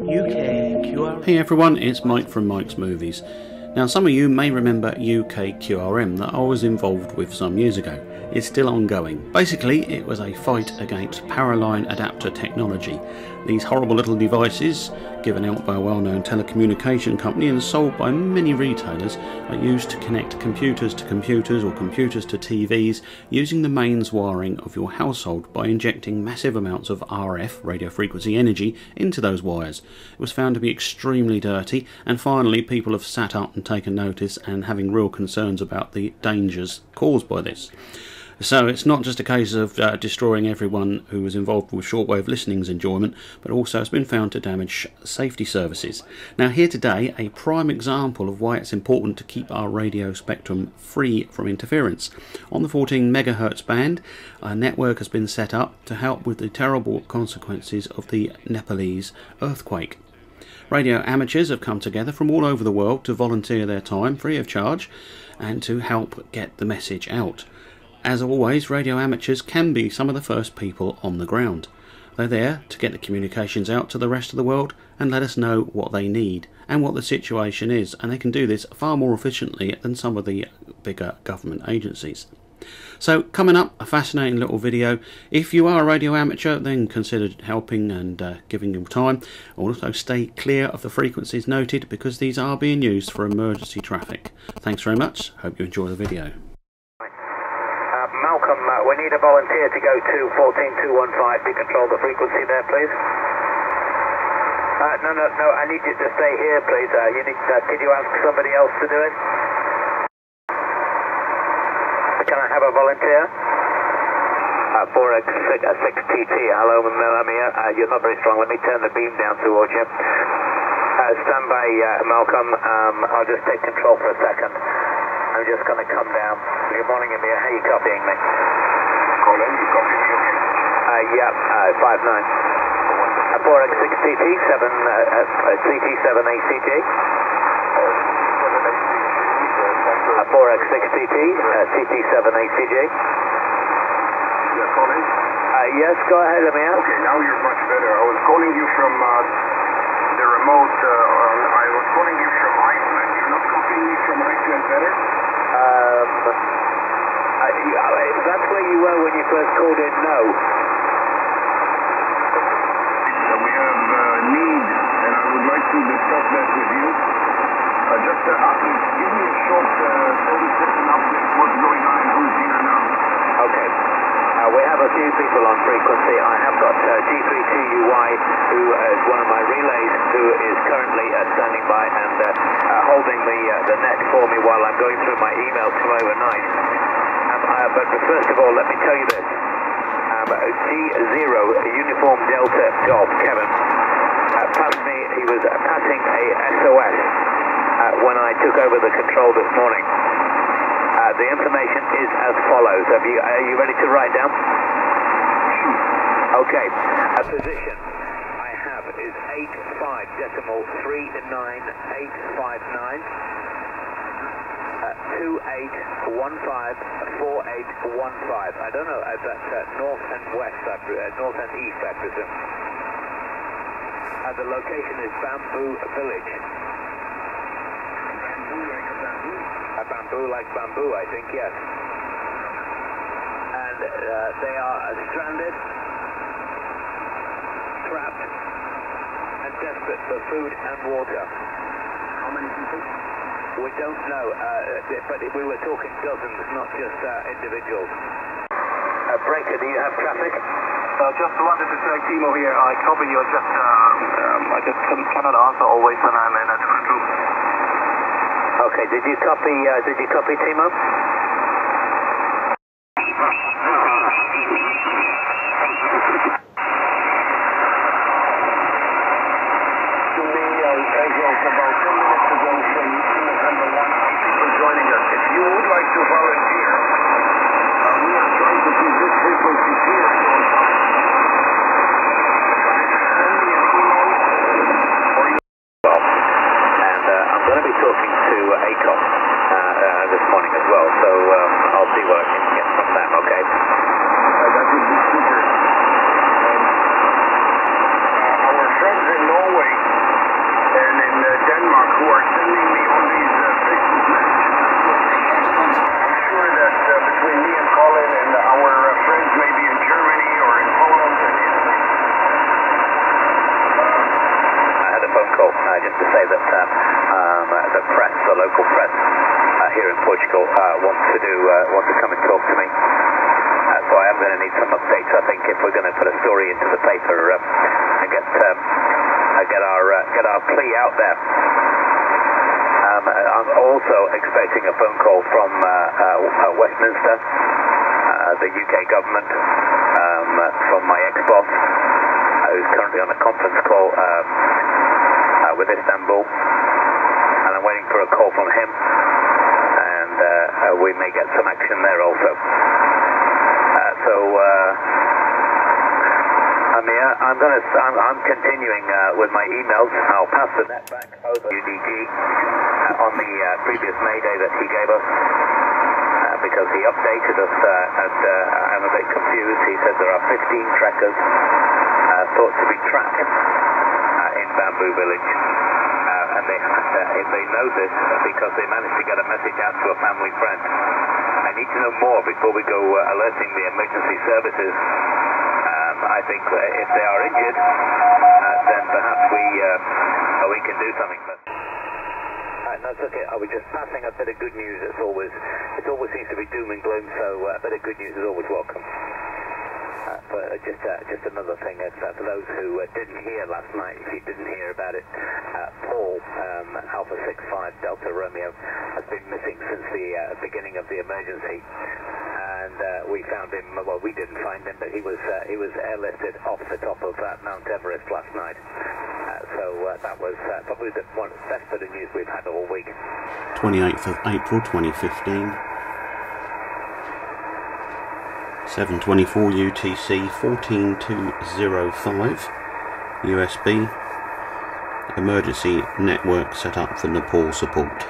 Hey everyone, it's Mike from Mike's Movies. Now some of you may remember UKQRM that I was involved with some years ago. It's still ongoing. Basically, it was a fight against Paraline adapter technology. These horrible little devices, given out by a well-known telecommunication company and sold by many retailers, are used to connect computers to computers or computers to TVs using the mains wiring of your household by injecting massive amounts of RF, radio frequency energy, into those wires. It was found to be extremely dirty, and finally people have sat up and taken notice and having real concerns about the dangers caused by this. So it's not just a case of destroying everyone who was involved with shortwave listening's enjoyment, but also it's been found to damage safety services. Now here today, a prime example of why it's important to keep our radio spectrum free from interference. On the 14 megahertz band, a network has been set up to help with the terrible consequences of the Nepalese earthquake. Radio amateurs have come together from all over the world to volunteer their time free of charge and to help get the message out. As always, radio amateurs can be some of the first people on the ground. They're there to get the communications out to the rest of the world and let us know what they need and what the situation is, and they can do this far more efficiently than some of the bigger government agencies. So coming up, a fascinating little video. If you are a radio amateur, then consider helping and giving your time. Also stay clear of the frequencies noted because these are being used for emergency traffic. Thanks very much, hope you enjoy the video. Malcolm, we need a volunteer to go to 14215 to control the frequency there, please. No, I need you to stay here, please. Could you ask somebody else to do it? Can I have a volunteer? 4X6TT, hello, you're not very strong. Let me turn the beam down towards you. Stand by, Malcolm. I'll just take control for a second. I'm just going to come down. Good morning, Amir. How are you copying me? Colin, you copying me okay? Yeah, 59. 4X6TT, 7ACG. 4X6TT, CT7ACG. Yeah, Colin? Yes, go ahead, Amir. Okay, now you're much better. I was calling you from the remote. I was calling you from Iceland. You're not copying me from Iceland better? That's where you were when you first called in, no. We have need, and I would like to discuss that with you. Just give me a short 30-second update what's going on and who's here now. Okay. We have a few people on frequency. I have got G32UY, who is one of my relays, who is currently standing by and holding the net for me while I'm going through my emails from overnight. But first of all, let me tell you this. G0, Uniform Delta Golf, Kevin, passed me. He was passing a SOS when I took over the control this morning. The information is as follows. Are you ready to write down? Okay. A position I have is 85.39859. 28154815. I don't know, that's north and west, north and east, I presume. The location is Bamboo Village. Bamboo like bamboo, I think, yes. And they are stranded, trapped, and desperate for food and water. How many people? We don't know, but we were talking dozens, not just individuals. Breaker, do you have traffic? Just wanted to say, Timo here, I copy you. I just cannot answer always when I'm in a different room. Okay, did you copy, Timo? Talking to ACOM this morning as well, so just to say that the press, the local press here in Portugal, want to come and talk to me. So I am going to need some updates, I think, if we're going to put a story into the paper and get our plea out there. I'm also expecting a phone call from Westminster, the UK government, from my ex-boss, who's currently on a conference call with Istanbul, and I'm waiting for a call from him, and we may get some action there also. I'm continuing with my emails. I'll pass the net back over to UDG on the previous May Day that he gave us, because he updated us, and I'm a bit confused. He said there are 15 trackers thought to be trapped in Bamboo Village, and they know this because they managed to get a message out to a family friend. I need to know more before we go alerting the emergency services. I think if they are injured, then perhaps we can do something. That's okay. I was just passing a bit of good news. It always seems to be doom and gloom, so a bit of good news is always welcome. But just another thing, for those who didn't hear last night, if you didn't hear about it, Paul, Alpha 65 Delta Romeo, has been missing since the beginning of the emergency. And we found him, well, we didn't find him, but he was airlifted off the top of Mount Everest last night. So that was probably the best bit of news we've had all week. 28th of April 2015. 7:24 UTC, 14205 USB. Emergency network set up for Nepal support.